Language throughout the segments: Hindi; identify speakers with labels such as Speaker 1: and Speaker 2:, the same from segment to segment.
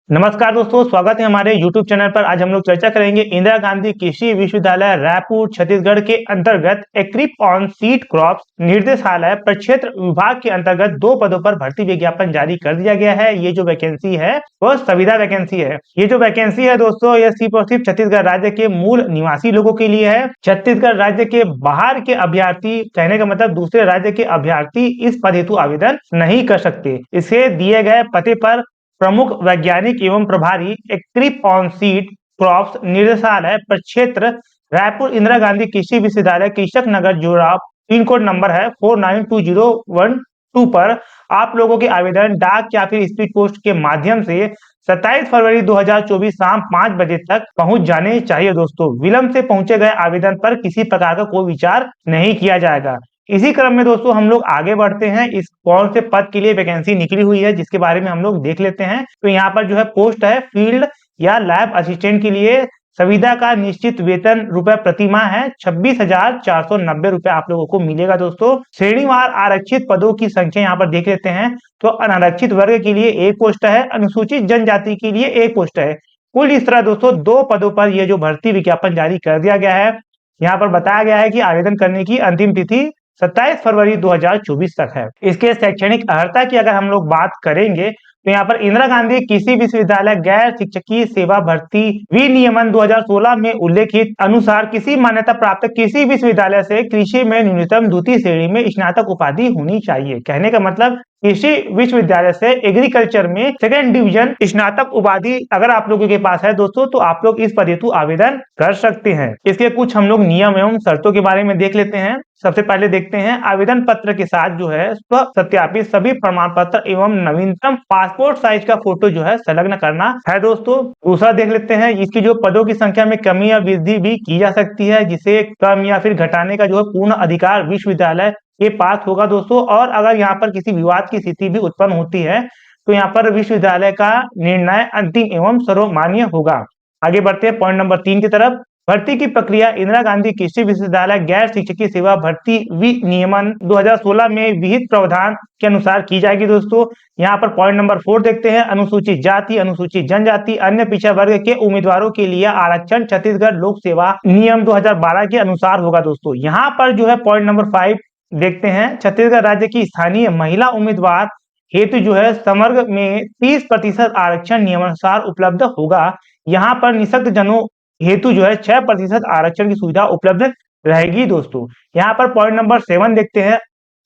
Speaker 1: नमस्कार दोस्तों, स्वागत है हमारे YouTube चैनल पर। आज हम लोग चर्चा करेंगे इंदिरा गांधी कृषि विश्वविद्यालय रायपुर छत्तीसगढ़ के अंतर्गत एग्रीप ऑन सीड क्रॉप्स निर्देशालय प्रक्षेत्र विभाग के अंतर्गत 2 पदों पर भर्ती विज्ञापन जारी कर दिया गया है। ये जो वैकेंसी है वो संविदा वैकेंसी है। ये जो वैकेंसी है दोस्तों, ये सिर्फ और सिर्फ छत्तीसगढ़ राज्य के मूल निवासी लोगों के लिए है। छत्तीसगढ़ राज्य के बाहर के अभ्यर्थी, कहने का मतलब दूसरे राज्य के अभ्यर्थी इस पद हेतु आवेदन नहीं कर सकते। इसे दिए गए पते पर प्रमुख वैज्ञानिक एवं प्रभारी एग्रीप ऑन सीड क्रॉप्स निर्देशालय प्रक्षेत्र रायपुर इंदिरा गांधी कृषि विश्वविद्यालय कृषक नगर जोराव, पिन कोड नंबर है 492012 पर आप लोगों के आवेदन डाक या फिर स्पीड पोस्ट के माध्यम से 27 फरवरी 2024 शाम 5 बजे तक पहुंच जाने चाहिए। दोस्तों, विलंब से पहुंचे गए आवेदन पर किसी प्रकार का कोई विचार नहीं किया जाएगा। इसी क्रम में दोस्तों हम लोग आगे बढ़ते हैं। इस कौन से पद के लिए वैकेंसी निकली हुई है जिसके बारे में हम लोग देख लेते हैं। तो यहाँ पर जो है पोस्ट है फील्ड या लैब असिस्टेंट के लिए। संविदा का निश्चित वेतन रुपए प्रतिमाह है 26,490 रुपए आप लोगों को मिलेगा। दोस्तों, श्रेणीवार आरक्षित पदों की संख्या यहाँ पर देख लेते हैं। तो अनारक्षित वर्ग के लिए 1 पोस्ट है, अनुसूचित जनजाति के लिए 1 पोस्ट है। कुल इस तरह दोस्तों 2 पदों पर यह जो भर्ती विज्ञापन जारी कर दिया गया है। यहाँ पर बताया गया है कि आवेदन करने की अंतिम तिथि 27 फरवरी 2024 तक है। इसके शैक्षणिक अर्हता की अगर हम लोग बात करेंगे तो यहाँ पर इंदिरा गांधी कृषि विश्वविद्यालय गैर शिक्षकीय सेवा भर्ती विनियमन 2016 में उल्लेखित अनुसार किसी मान्यता प्राप्त कृषि विश्वविद्यालय से कृषि में न्यूनतम द्वितीय श्रेणी में स्नातक उपाधि होनी चाहिए। कहने का मतलब कृषि विश्वविद्यालय से एग्रीकल्चर में 2nd डिवीजन स्नातक उपाधि अगर आप लोगों के पास है दोस्तों, तो आप लोग इस पद हेतु आवेदन कर सकते हैं। इसके कुछ हम लोग नियम एवं शर्तों के बारे में देख लेते हैं। सबसे पहले देखते हैं आवेदन पत्र के साथ जो है स्व सत्यापित सभी प्रमाण पत्र एवं नवीनतम पासपोर्ट साइज का फोटो जो है संलग्न करना है। दोस्तों, दूसरा देख लेते हैं इसकी जो पदों की संख्या में कमी या वृद्धि भी की जा सकती है, जिसे कम या फिर घटाने का जो है पूर्ण अधिकार विश्वविद्यालय के पास होगा। दोस्तों, और अगर यहाँ पर किसी विवाद की स्थिति भी उत्पन्न होती है तो यहाँ पर विश्वविद्यालय का निर्णय अंतिम एवं सर्वमान्य होगा। आगे बढ़ते हैं पॉइंट नंबर 3 की तरफ। भर्ती की प्रक्रिया इंदिरा गांधी कृषि विश्वविद्यालय गैर शिक्षकीय सेवा भर्ती विनियमन 2016 में विहित प्रावधान के अनुसार की जाएगी। दोस्तों, यहाँ पर पॉइंट नंबर 4 देखते हैं। अनुसूचित जाति, अनुसूचित जनजाति, अन्य पिछड़ा वर्ग के उम्मीदवारों के लिए आरक्षण छत्तीसगढ़ लोक सेवा नियम 2012 के अनुसार होगा। दोस्तों, यहाँ पर जो है पॉइंट नंबर 5 देखते हैं। छत्तीसगढ़ राज्य की स्थानीय महिला उम्मीदवार हेतु जो है समग्र में 30% आरक्षण नियमानुसार उपलब्ध होगा। यहाँ पर निःशक्त जनों हेतु जो है 6% आरक्षण की सुविधा उपलब्ध रहेगी। दोस्तों, यहाँ पर पॉइंट नंबर 7 देखते हैं।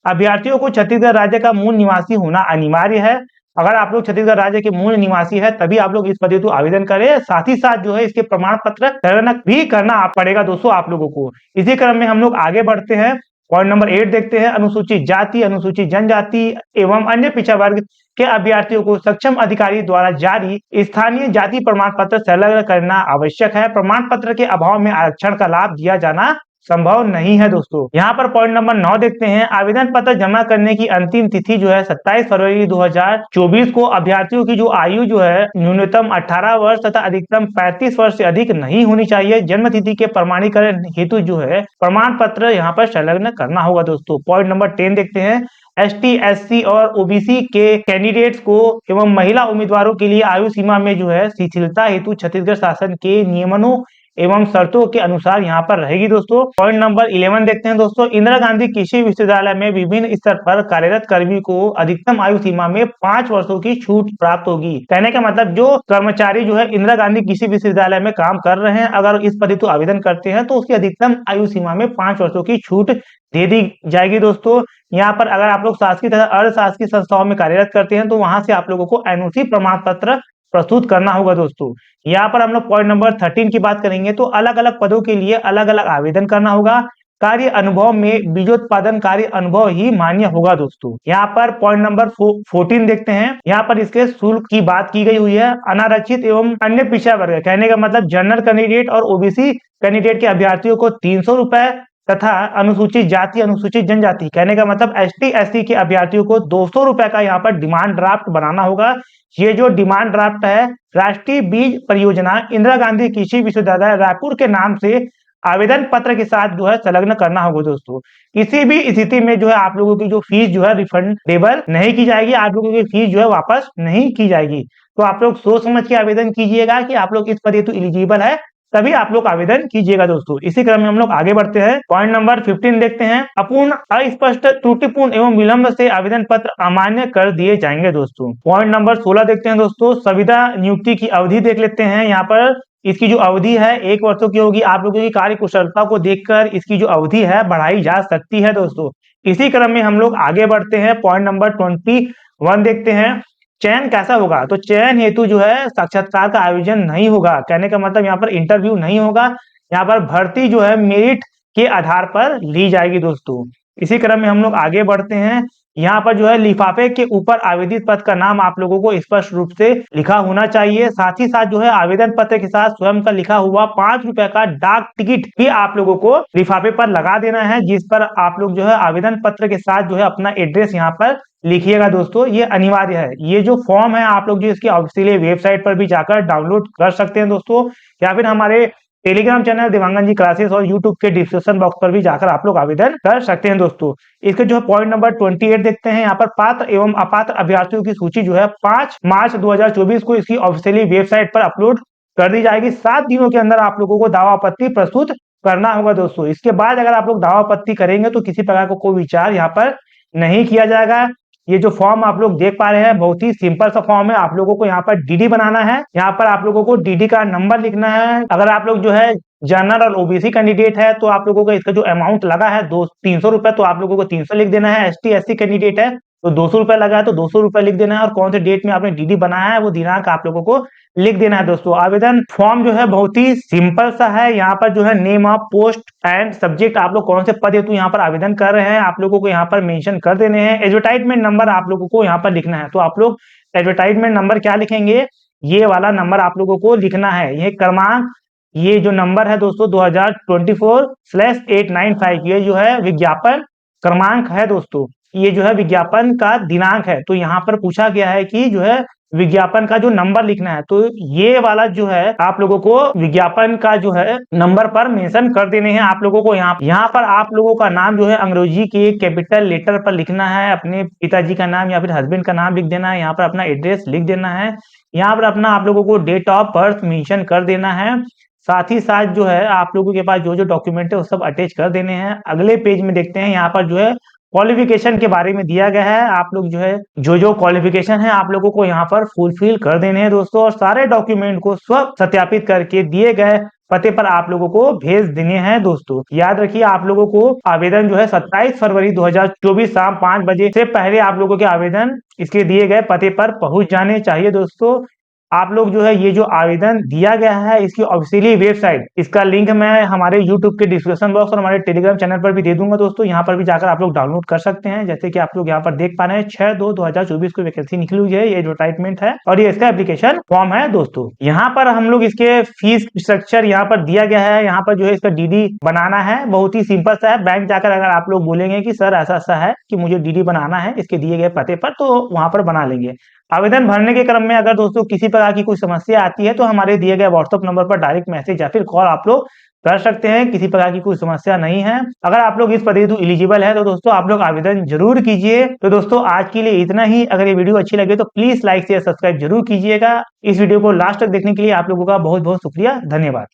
Speaker 1: अभ्यर्थियों को छत्तीसगढ़ राज्य का मूल निवासी होना अनिवार्य है। अगर आप लोग छत्तीसगढ़ राज्य के मूल निवासी है तभी आप लोग इस पद हेतु आवेदन करें। साथ ही साथ जो है इसके प्रमाण पत्र संलग्न भी करना पड़ेगा दोस्तों आप लोगों को। इसी क्रम में हम लोग आगे बढ़ते हैं। पॉइंट नंबर 8 देखते हैं। अनुसूचित जाति, अनुसूचित जनजाति एवं अन्य पिछड़ा वर्ग के अभ्यर्थियों को सक्षम अधिकारी द्वारा जारी स्थानीय जाति प्रमाण पत्र संलग्न करना आवश्यक है। प्रमाण पत्र के अभाव में आरक्षण का लाभ दिया जाना संभव नहीं है। दोस्तों, यहाँ पर पॉइंट नंबर 9 देखते हैं। आवेदन पत्र जमा करने की अंतिम तिथि जो है 27 फरवरी 2024 को अभ्यर्थियों की जो आयु जो है न्यूनतम 18 वर्ष तथा अधिकतम 35 वर्ष से अधिक नहीं होनी चाहिए। जन्म तिथि के प्रमाणीकरण हेतु जो है प्रमाण पत्र यहाँ पर संलग्न करना होगा। दोस्तों, पॉइंट नंबर 10 देखते हैं। ST, SC और OBC के कैंडिडेट्स को एवं महिला उम्मीदवारों के लिए आयु सीमा में जो है शिथिलता हेतु छत्तीसगढ़ शासन के नियमों एवं शर्तों के अनुसार यहाँ पर रहेगी। दोस्तों, पॉइंट नंबर 11 देखते हैं। दोस्तों, इंदिरा गांधी कृषि विश्वविद्यालय में विभिन्न स्तर पर कार्यरत कर्मी को अधिकतम आयु सीमा में 5 वर्षों की छूट प्राप्त होगी। कहने का मतलब जो कर्मचारी जो है इंदिरा गांधी कृषि विश्वविद्यालय में काम कर रहे हैं, अगर इस पद हेतु आवेदन करते हैं तो उसकी अधिकतम आयु सीमा में 5 वर्षों की छूट दे दी जाएगी। दोस्तों, यहाँ पर अगर आप लोग शासकीय तथा अर्ध शासकीय संस्थाओं में कार्यरत करते हैं तो वहां से आप लोगों को NOC प्रमाण पत्र प्रस्तुत करना होगा। दोस्तों, यहाँ पर हम लोग पॉइंट नंबर 13 की बात करेंगे तो अलग अलग पदों के लिए अलग अलग आवेदन करना होगा। कार्य अनुभव में बीजोत्पादन कार्य अनुभव ही मान्य होगा। दोस्तों, यहाँ पर पॉइंट नंबर 14 देखते हैं। यहाँ पर इसके शुल्क की बात की गई हुई है। अनारक्षित एवं अन्य पिछड़ा वर्ग, कहने का मतलब जनरल कैंडिडेट और OBC कैंडिडेट के अभ्यर्थियों को 300 रुपए तथा अनुसूचित जाति, अनुसूचित जनजाति, कहने का मतलब ST, SC के अभ्यर्थियों को 200 रुपए का यहाँ पर डिमांड ड्राफ्ट बनाना होगा। ये जो डिमांड ड्राफ्ट है राष्ट्रीय बीज परियोजना इंदिरा गांधी कृषि विश्वविद्यालय रायपुर के नाम से आवेदन पत्र के साथ जो है संलग्न करना होगा दोस्तों। किसी भी स्थिति में जो है आप लोगों की जो फीस जो है रिफंडेबल नहीं की जाएगी, आप लोगों की फीस जो है वापस नहीं की जाएगी। तो आप लोग सोच समझ के आवेदन कीजिएगा कि आप लोग इस पर हेतु एलिजिबल है, तभी आप लोग आवेदन कीजिएगा दोस्तों। इसी क्रम में हम लोग आगे बढ़ते हैं, पॉइंट नंबर 15 देखते हैं। अपूर्ण, अस्पष्ट, त्रुटिपूर्ण एवं विलंब से आवेदन पत्र अमान्य कर दिए जाएंगे दोस्तों। पॉइंट नंबर 16 देखते हैं दोस्तों, संविदा नियुक्ति की अवधि देख लेते हैं। यहाँ पर इसकी जो अवधि है 1 वर्षों की होगी। आप लोगों की कार्य कुशलता को देखकर इसकी जो अवधि है बढ़ाई जा सकती है दोस्तों। इसी क्रम में हम लोग आगे बढ़ते हैं, पॉइंट नंबर 21 देखते हैं। चयन कैसा होगा? तो चयन हेतु जो है साक्षात्कार का आयोजन नहीं होगा। कहने का मतलब यहाँ पर इंटरव्यू नहीं होगा, यहाँ पर भर्ती जो है मेरिट के आधार पर ली जाएगी दोस्तों। इसी क्रम में हम लोग आगे बढ़ते हैं, यहाँ पर जो है लिफाफे के ऊपर आवेदित पद का नाम आप लोगों को स्पष्ट रूप से लिखा होना चाहिए। साथ ही साथ जो है आवेदन पत्र के साथ स्वयं का लिखा हुआ 5 रुपए का डाक टिकट भी आप लोगों को लिफाफे पर लगा देना है, जिस पर आप लोग जो है आवेदन पत्र के साथ जो है अपना एड्रेस यहाँ पर लिखिएगा दोस्तों। ये अनिवार्य है। ये जो फॉर्म है आप लोग जो इसकी ऑफिशियल वेबसाइट पर भी जाकर डाउनलोड कर सकते हैं दोस्तों, या फिर हमारे टेलीग्राम चैनल देवांगन जी क्लासेस और यूट्यूब के डिस्क्रिप्शन बॉक्स पर भी जाकर आप लोग आवेदन कर सकते हैं दोस्तों। इसके जो है पॉइंट नंबर 28 देखते हैं। यहाँ पर पात्र एवं अपात्र अभ्यर्थियों की सूची जो है 5 मार्च 2024 को इसकी ऑफिशियली वेबसाइट पर अपलोड कर दी जाएगी। 7 दिनों के अंदर आप लोगों को दावा आपत्ति प्रस्तुत करना होगा दोस्तों। इसके बाद अगर आप लोग दावा आपत्ति करेंगे तो किसी प्रकार का कोई विचार यहाँ पर नहीं किया जाएगा। ये जो फॉर्म आप लोग देख पा रहे हैं बहुत ही सिंपल सा फॉर्म है। आप लोगों को यहाँ पर डीडी बनाना है, यहाँ पर आप लोगों को डीडी का नंबर लिखना है। अगर आप लोग जो है जनरल और ओबीसी कैंडिडेट है तो आप लोगों का इसका जो अमाउंट लगा है 300 रुपए, तो आप लोगों को 300 लिख देना है। एसटी एससी कैंडिडेट है तो 200 रुपए लगा है तो 200 रुपए लिख देना है, और कौन से डेट में आपने डीडी बनाया है वो दिनांक आप लोगों को लिख देना है दोस्तों। आवेदन फॉर्म जो है बहुत ही सिंपल सा है। यहाँ पर जो है name of post and subject, आप लोग कौन से पद हेतु यहाँ पर आवेदन कर रहे हैं आप लोगों को यहाँ पर मेंशन कर देने हैं। एडवर्टाइजमेंट नंबर आप लोगों को यहाँ पर लिखना है, तो आप लोग एडवर्टाइजमेंट नंबर क्या लिखेंगे, ये वाला नंबर आप लोगों को लिखना है। ये क्रमांक, ये जो नंबर है दोस्तों 2024/895, ये जो है विज्ञापन क्रमांक है दोस्तों। ये जो है विज्ञापन का दिनांक है। तो यहाँ पर पूछा गया है कि जो है विज्ञापन का जो नंबर लिखना है, तो ये वाला जो है आप लोगों को विज्ञापन का जो है नंबर पर मेंशन कर देने हैं। आप लोगों को यहाँ पर आप लोगों का नाम जो है अंग्रेजी के कैपिटल लेटर पर लिखना है। अपने पिताजी का नाम या फिर हस्बैंड का नाम लिख देना है। यहाँ पर अपना एड्रेस लिख देना है। यहाँ पर अपना आप लोगों को डेट ऑफ बर्थ मेंशन कर देना है। साथ ही साथ जो है आप लोगों के पास जो जो डॉक्यूमेंट है वो सब अटैच कर देने हैं। अगले पेज में देखते हैं, यहाँ पर जो है क्वालिफिकेशन के बारे में दिया गया है। आप लोग जो है जो क्वालिफिकेशन है आप लोगों को यहाँ पर फुलफिल कर देने हैं दोस्तों, और सारे डॉक्यूमेंट को स्व सत्यापित करके दिए गए पते पर आप लोगों को भेज देने हैं दोस्तों। याद रखिए आप लोगों को आवेदन जो है 27 फरवरी 2024 शाम 5 बजे से पहले आप लोगों के आवेदन इसके दिए गए पते पर पहुंच जाने चाहिए दोस्तों। आप लोग जो है ये जो आवेदन दिया गया है इसकी ऑफिशियली वेबसाइट, इसका लिंक मैं हमारे यूट्यूब के डिस्क्रिप्शन बॉक्स और हमारे टेलीग्राम चैनल पर भी दे दूंगा दोस्तों। यहाँ पर भी जाकर आप लोग डाउनलोड कर सकते हैं। जैसे कि आप लोग यहाँ पर देख पा रहे हैं 6/2/2024 को वैकेंसी निकली हुई है। ये एडवर्टाइजमेंट है और ये इसका एप्लीकेशन फॉर्म है दोस्तों। यहाँ पर हम लोग इसके फीस स्ट्रक्चर यहाँ पर दिया गया है। यहाँ पर जो है इसका डीडी बनाना है, बहुत ही सिंपल सा है। बैंक जाकर अगर आप लोग बोलेंगे कि सर ऐसा ऐसा है कि मुझे डीडी बनाना है इसके दिए गए पते पर, तो वहां पर बना लेंगे। आवेदन भरने के क्रम में अगर दोस्तों किसी प्रकार की कोई समस्या आती है तो हमारे दिए गए व्हाट्सएप नंबर पर डायरेक्ट मैसेज या फिर कॉल आप लोग कर सकते हैं। किसी प्रकार की कोई समस्या नहीं है। अगर आप लोग इस पद हेतु एलिजिबल है तो दोस्तों आप लोग आवेदन जरूर कीजिए। तो दोस्तों आज के लिए इतना ही। अगर ये वीडियो अच्छी लगे तो प्लीज लाइक शेयर सब्सक्राइब जरूर कीजिएगा। इस वीडियो को लास्ट तक देखने के लिए आप लोगों का बहुत बहुत शुक्रिया, धन्यवाद।